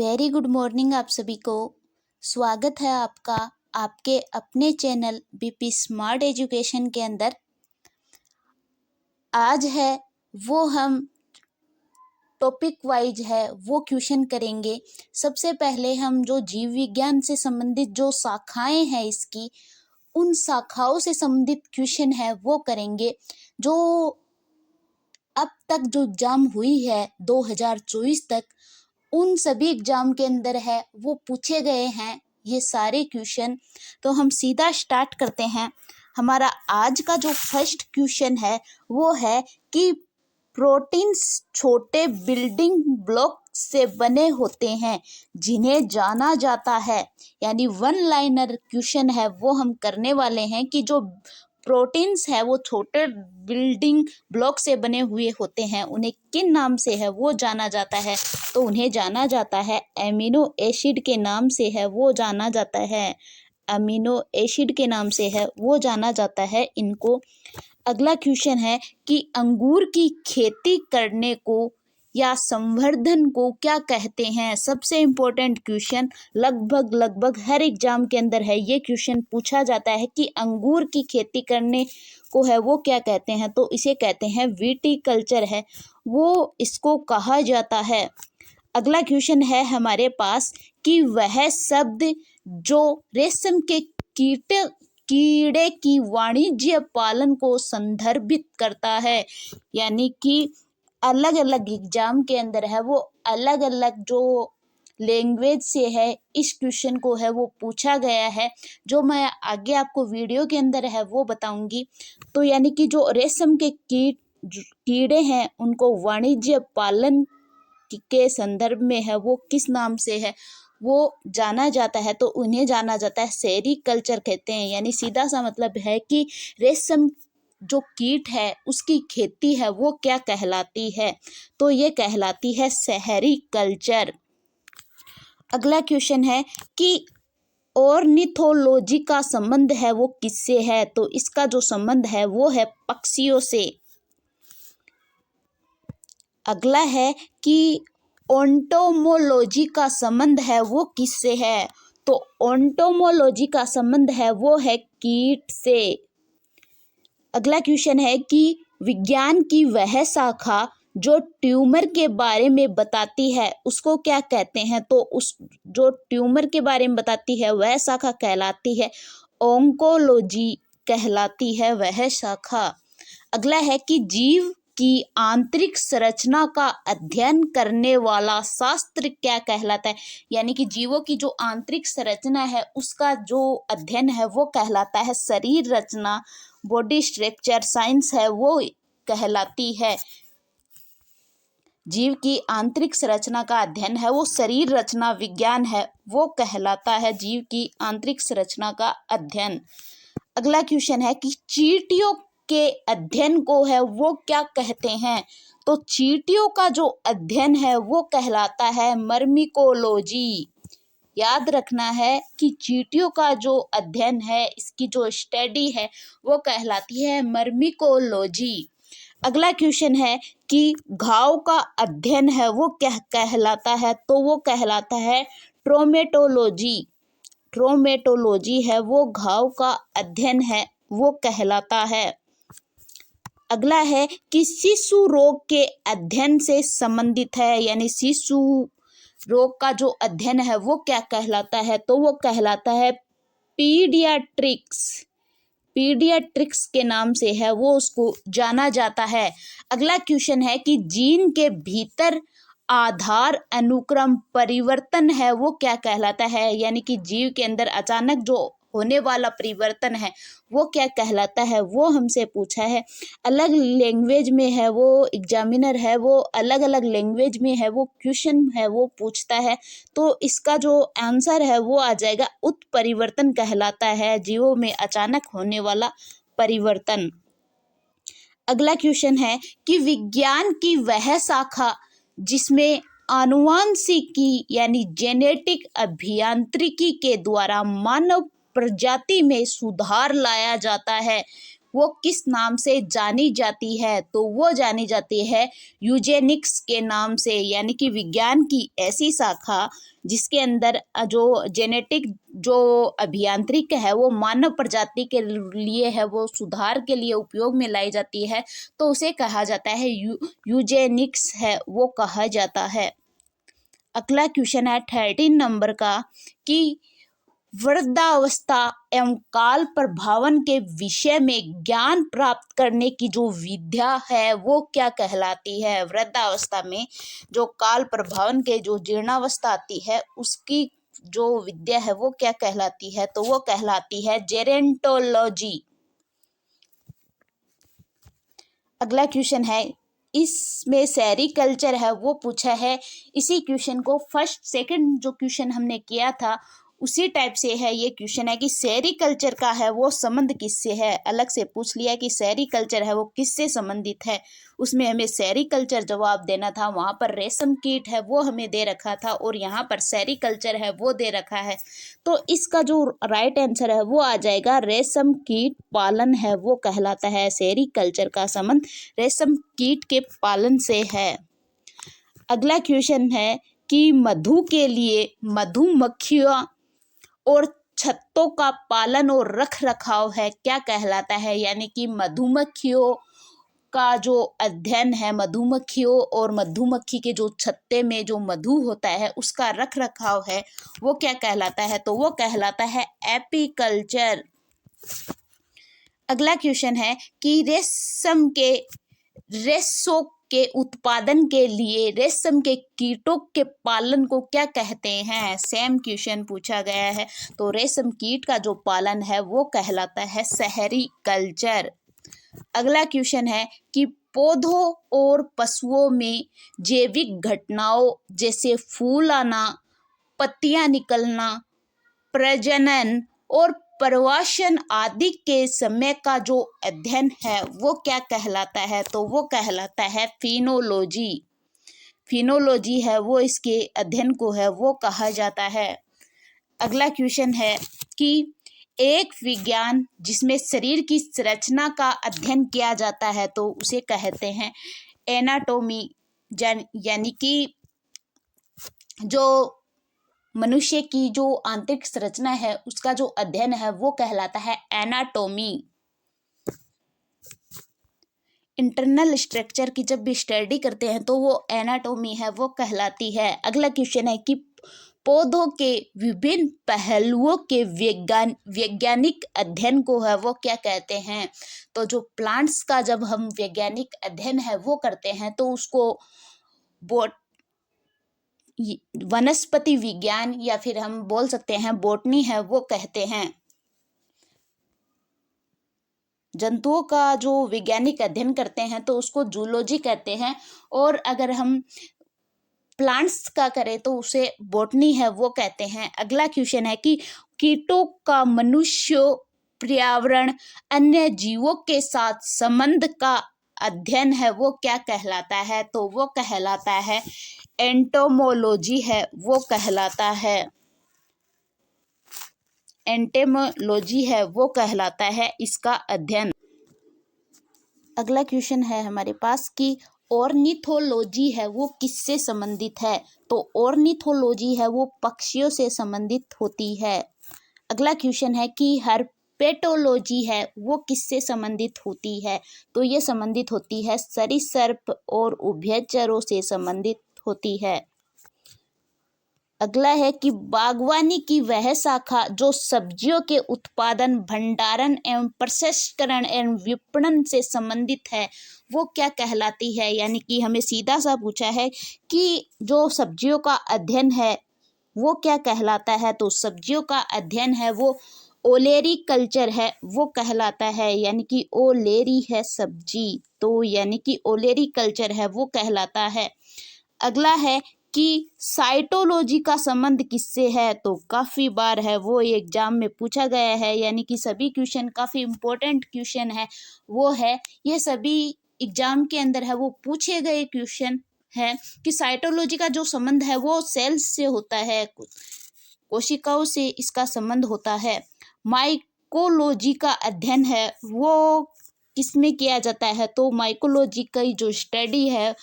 Very good morning आप सभी को। स्वागत है आपका आपके अपने चैनल बीपी स्मार्ट एजुकेशन के अंदर। आज है वो हम टॉपिक वाइज है वो क्वेश्चन करेंगे। सबसे पहले हम जो जीव विज्ञान से संबंधित जो शाखाएं हैं इसकी, उन शाखाओं से संबंधित क्वेश्चन है वो करेंगे। जो अब तक जो एग्जाम हुई है 2024 तक, उन सभी एग्जाम के अंदर है वो पूछे गए हैं ये सारे क्वेश्चन। तो हम सीधा स्टार्ट करते हैं। हमारा आज का जो फर्स्ट क्वेश्चन है वो है कि प्रोटीन्स छोटे बिल्डिंग ब्लॉक से बने होते हैं जिन्हें जाना जाता है, यानी वन लाइनर क्वेश्चन है वो हम करने वाले हैं कि जो प्रोटीन्स है वो छोटे बिल्डिंग ब्लॉक से बने हुए होते हैं, उन्हें किन नाम से है वो जाना जाता है। तो उन्हें जाना जाता है एमिनो एसिड के नाम से है वो जाना जाता है, अमीनो एसिड के नाम से है वो जाना जाता है इनको। अगला क्वेश्चन है कि अंगूर की खेती करने को या संवर्धन को क्या कहते हैं। सबसे इम्पोर्टेंट क्वेश्चन, लगभग हर एग्जाम के अंदर है ये क्वेश्चन पूछा जाता है कि अंगूर की खेती करने को है वो क्या कहते हैं। तो इसे कहते हैं विटीकल्चर है वो इसको कहा जाता है। अगला क्वेश्चन है हमारे पास कि वह शब्द जो रेशम के कीड़े की वाणिज्य पालन को संदर्भित करता है, यानी कि अलग अलग एग्जाम के अंदर है वो अलग अलग जो लैंग्वेज से है इस क्वेश्चन को है वो पूछा गया है, जो मैं आगे आपको वीडियो के अंदर है वो बताऊंगी। तो यानी कि जो रेशम के कीड़े हैं उनको वाणिज्य पालन के संदर्भ में है वो किस नाम से है वो जाना जाता है। तो उन्हें जाना जाता है सेरीकल्चर कहते हैं, यानी सीधा सा मतलब है कि रेशम जो कीट है उसकी खेती है वो क्या कहलाती है। तो ये कहलाती है सेरीकल्चर। अगला क्वेश्चन है कि ऑर्निथोलॉजी का संबंध है वो किससे है। तो इसका जो संबंध है वो है पक्षियों से। अगला है कि ओंटोमोलॉजी का संबंध है वो किससे है। तो ओंटोमोलॉजी का संबंध है वो है कीट से। अगला क्वेश्चन है कि विज्ञान की वह शाखा जो ट्यूमर के बारे में बताती है उसको क्या कहते हैं। तो उस जो ट्यूमर के बारे में बताती है वह शाखा कहलाती है ओंकोलॉजी कहलाती है वह शाखा। अगला है कि जीव की आंतरिक संरचना का अध्ययन करने वाला शास्त्र क्या कहलाता है, यानी कि जीवों की जो आंतरिक संरचना है उसका जो अध्ययन है वो कहलाता है शरीर रचना, बॉडी स्ट्रक्चर साइंस है वो कहलाती है। जीव की आंतरिक संरचना का अध्ययन है वो शरीर रचना विज्ञान है वो कहलाता है जीव की आंतरिक संरचना का अध्ययन। अगला क्वेश्चन है कि चींटियों के अध्ययन को है वो क्या कहते हैं। तो चींटियों का जो अध्ययन है वो कहलाता है मर्मिकोलॉजी। याद रखना है कि चींटियों का जो अध्ययन है इसकी जो स्टडी है वो कहलाती है मर्मिकोलॉजी। अगला क्वेश्चन है कि घाव का अध्ययन है वो क्या कहलाता है। तो वो कहलाता है ट्रोमेटोलॉजी। ट्रोमेटोलॉजी है वो घाव का अध्ययन है वो कहलाता है। अगला है कि शिशु रोग के अध्ययन से संबंधित है, यानी शिशु रोग का जो अध्ययन है वो क्या कहलाता है। तो वो कहलाता है पीडियाट्रिक्स। पीडियाट्रिक्स के नाम से है वो उसको जाना जाता है। अगला क्वेश्चन है कि जीन के भीतर आधार अनुक्रम परिवर्तन है वो क्या कहलाता है, यानी कि जीव के अंदर अचानक जो होने वाला परिवर्तन है वो क्या कहलाता है वो हमसे पूछा है। अलग लैंग्वेज में है वो एग्जामिनर है वो अलग अलग लैंग्वेज में है वो क्वेश्चन है वो पूछता है। तो इसका जो आंसर है वो आ जाएगा उत्परिवर्तन कहलाता है, जीवों में अचानक होने वाला परिवर्तन। अगला क्वेश्चन है कि विज्ञान की वह शाखा जिसमें आनुवांशिकी यानी जेनेटिक अभियांत्रिकी के द्वारा मानव प्रजाति में सुधार लाया जाता है वो किस नाम से जानी जाती है, तो वो जानी जाती है यूजेनिक्स के नाम से, यानी कि विज्ञान की ऐसी शाखा जिसके अंदर जो जेनेटिक जो अभियांत्रिक है वो मानव प्रजाति के लिए है, वो सुधार के लिए उपयोग में लाई जाती है, तो उसे कहा जाता है यूजेनिक्स है वो कहा जाता है। अगला क्वेश्चन है 13 नंबर का कि वृद्धावस्था एवं काल प्रभावन के विषय में ज्ञान प्राप्त करने की जो विद्या है वो क्या कहलाती है। वृद्धावस्था में जो काल प्रभावन के जो जीर्णावस्था आती है उसकी जो विद्या है वो क्या कहलाती है, तो वो कहलाती है जेरेंटोलॉजी। अगला क्वेश्चन है, इसमें सेरिकल्चर है वो पूछा है। इसी क्वेश्चन को फर्स्ट सेकंड जो क्वेश्चन हमने किया था उसी टाइप से है ये क्वेश्चन है कि सेरिकल्चर का है वो संबंध किससे है। अलग से पूछ लिया कि सेरिकल्चर है वो किससे संबंधित है, उसमें हमें सेरिकल्चर जवाब देना था। वहाँ पर रेशम कीट है वो हमें दे रखा था और यहाँ पर सेरिकल्चर है वो दे रखा है, तो इसका जो राइट आंसर है वो आ जाएगा रेशम कीट पालन है वो कहलाता है। सेरिकल्चर का संबंध रेशम कीट के पालन से है। अगला क्वेश्चन है कि मधु के लिए मधुमक्खियों और छत्तों का पालन और रख रखाव है क्या कहलाता है, यानी कि मधुमक्खियों का जो अध्ययन है, मधुमक्खियों और मधुमक्खी के जो छत्ते में जो मधु होता है उसका रख रखाव है वो क्या कहलाता है, तो वो कहलाता है एपीकल्चर। अगला क्वेश्चन है कि रेशों के उत्पादन के लिए रेशम के कीटों के पालन को क्या कहते हैं। सेम क्वेश्चन पूछा गया है, तो रेशम कीट का जो पालन है वो कहलाता है सेरिकल्चर। अगला क्वेश्चन है कि पौधों और पशुओं में जैविक घटनाओं जैसे फूल आना, पत्तियां निकलना, प्रजनन और प्रवासन आदि के समय का जो अध्ययन है वो क्या कहलाता है, तो वो कहलाता है फिनोलॉजी। फिनोलॉजी है वो इसके अध्ययन को है वो कहा जाता है। अगला क्वेश्चन है कि एक विज्ञान जिसमें शरीर की संरचना का अध्ययन किया जाता है तो उसे कहते हैं एनाटॉमी, यानी कि जो मनुष्य की जो आंतरिक संरचना है उसका जो अध्ययन है वो कहलाता है एनाटॉमी। इंटरनल स्ट्रक्चर की जब भी स्टडी करते हैं तो वो एनाटॉमी है वो कहलाती है। अगला क्वेश्चन है कि पौधों के विभिन्न पहलुओं के वैज्ञानिक अध्ययन को है वो क्या कहते हैं, तो जो प्लांट्स का जब हम वैज्ञानिक अध्ययन है वो करते हैं तो उसको वनस्पति विज्ञान या फिर हम बोल सकते हैं बॉटनी है वो कहते हैं। जंतुओं का जो वैज्ञानिक अध्ययन करते हैं तो उसको जूलॉजी कहते हैं, और अगर हम प्लांट्स का करें तो उसे बॉटनी है वो कहते हैं। अगला क्वेश्चन है कि कीटों का मनुष्य, पर्यावरण, अन्य जीवों के साथ संबंध का अध्ययन है वो क्या कहलाता है, तो वो कहलाता है एंटोमोलॉजी है वो कहलाता है। एंटेमोलॉजी है वो कहलाता है इसका अध्ययन। अगला क्वेश्चन है हमारे पास कि ऑर्निथोलॉजी है वो किससे संबंधित है, तो ऑर्निथोलॉजी है वो पक्षियों से संबंधित होती है। अगला क्वेश्चन है कि हर्पेटोलॉजी है वो किससे संबंधित होती है, तो ये संबंधित होती है सरीसृप और उभयचरों से संबंधित होती है। अगला है कि बागवानी की वह शाखा जो सब्जियों के उत्पादन, भंडारण एवं प्रसंस्करण एवं विपणन से संबंधित है वो क्या कहलाती है, यानी कि हमें सीधा सा पूछा है कि जो सब्जियों का अध्ययन है वो क्या कहलाता है, तो सब्जियों का अध्ययन है वो ओलेरी कल्चर है वो कहलाता है, यानी कि ओलेरी है सब्जी, तो यानी कि ओलेरी कल्चर है वो कहलाता है। अगला है कि साइटोलॉजी का संबंध किससे है, तो काफ़ी बार है वो एग्जाम में पूछा गया है, यानी कि सभी क्वेश्चन काफ़ी इम्पोर्टेंट क्वेश्चन है वो है, ये सभी एग्जाम के अंदर है वो पूछे गए क्वेश्चन है कि साइटोलॉजी का जो संबंध है वो सेल्स से होता है, कोशिकाओं से इसका संबंध होता है। माइकोलॉजी का अध्ययन है वो किस में किया जाता है, तो माइकोलॉजी की जो स्टडी है